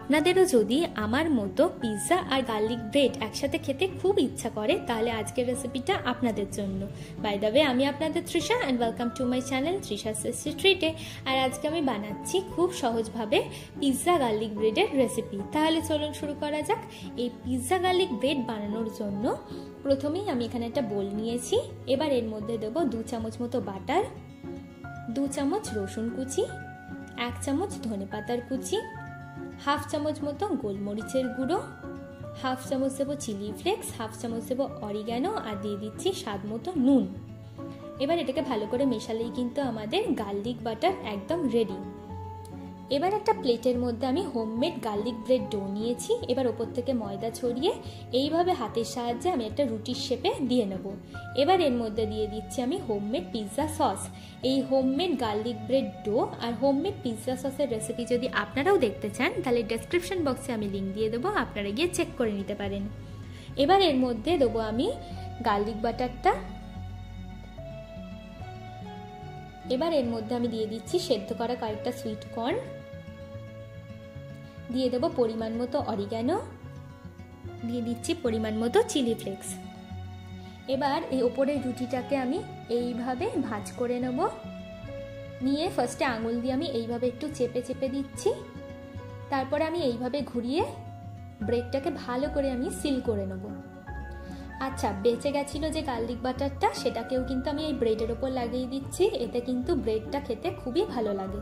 আপনাদেরও যদি আমার মতো পিৎজা আর গার্লিক ব্রেড একসাথে খেতে খুব ইচ্ছা করে তাহলে আজকের রেসিপিটা আপনাদের জন্য। বাই দ্য ওয়ে, আমি আপনাদের Trisha and welcome to my channel Trisha tasty ট্রিটে। আর আজকে আমি বানাচ্ছি খুব সহজভাবে পিৎজা গার্লিক ব্রেডের রেসিপি। তাহলে চলুন শুরু করা যাক। এই পিৎজা গার্লিক ব্রেড বানানোর জন্য প্রথমেই আমি এখানে একটা বোল নিয়েছি। এবার এর মধ্যে দেবো 2 চামচ মতো বাটার, 2 চামচ রসুন কুচি, 1 চামচ ধনেপাতার কুচি, 1/2 চামচ মতো গোলমরিচের গুঁড়ো, 1/2 চামচ দেবো চিলি ফ্লেক্স, 1/2 চামচ দেবো অরিগ্যানো, আর দিয়ে দিচ্ছি স্বাদ মতো নুন। এবার এটাকে ভালো করে মেশালেই কিন্তু আমাদের গার্লিক বাটার একদম রেডি। এবার একটা প্লেটের মধ্যে আমি হোমমেড গার্লিক ব্রেড ডো নিয়েছি। এবার ওপর থেকে ময়দা ছড়িয়ে এইভাবে হাতের সাহায্যে আমি একটা রুটির শেপে দিয়ে নেব। এবার এর মধ্যে দিয়ে দিচ্ছি আমি হোমমেড পিৎজা সস। এই হোমমেড গার্লিক ব্রেড ডো আর হোমমেড পিৎজা সসের রেসিপি যদি আপনারাও দেখতে চান তাহলে ডেসক্রিপশন বক্সে আমি লিঙ্ক দিয়ে দেবো, আপনারা গিয়ে চেক করে নিতে পারেন। এবার এর মধ্যে দেবো আমি গার্লিক বাটারটা। এবার এর মধ্যে আমি দিয়ে দিচ্ছি সেদ্ধ করা কয়েকটা সুইট কর্ন, দিয়ে দেবো পরিমাণ মতো অরিগ্যানো, দিয়ে দিচ্ছি পরিমাণ মতো চিলি ফ্লেক্স। এবার এই ওপরের রুটিটাকে আমি এইভাবে ভাঁজ করে নেব। নিয়ে ফার্স্টে আঙুল দিয়ে আমি এইভাবে একটু চেপে চেপে দিচ্ছি। তারপরে আমি এইভাবে ঘুরিয়ে ব্রেডটাকে ভালো করে আমি সিল করে নেব। আচ্ছা, বেঁচে গেছিলো যে গার্লিক বাটারটা, সেটাকেও কিন্তু আমি এই ব্রেডের ওপর লাগিয়ে দিচ্ছি। এতে কিন্তু ব্রেডটা খেতে খুবই ভালো লাগে।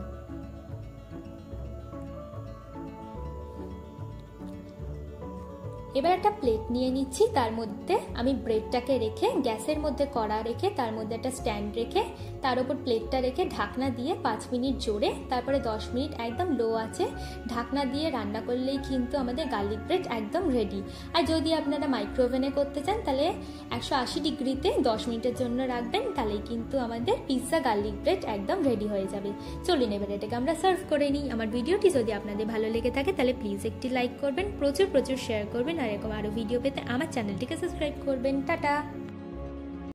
এবার একটা প্লেট নিয়ে নিচ্ছি। তার মধ্যে আমি ব্রেডটাকে রেখে গ্যাসের মধ্যে কড়া রেখে তার মধ্যে একটা স্ট্যান্ড রেখে তার উপর প্লেটটা রেখে ঢাকনা দিয়ে 5 মিনিট জোরে, তারপরে 10 মিনিট একদম লো আছে ঢাকনা দিয়ে রান্না করলেই কিন্তু আমাদের গার্লিক ব্রেড একদম রেডি। আর যদি আপনারা মাইক্রোওভেনে করতে চান তাহলে 180 ডিগ্রিতে 10 মিনিটের জন্য রাখবেন, তাহলেই কিন্তু আমাদের পিৎজা গার্লিক ব্রেড একদম রেডি হয়ে যাবে। চলুন এবার এটাকে আমরা সার্ভ করে নিই। আমার ভিডিওটি যদি আপনাদের ভালো লেগে থাকে তাহলে প্লিজ একটি লাইক করবেন, প্রচুর শেয়ার করবেন, আর এরকম আরও ভিডিও পেতে আমার চ্যানেলটিকে সাবস্ক্রাইব করবেন। টাটা।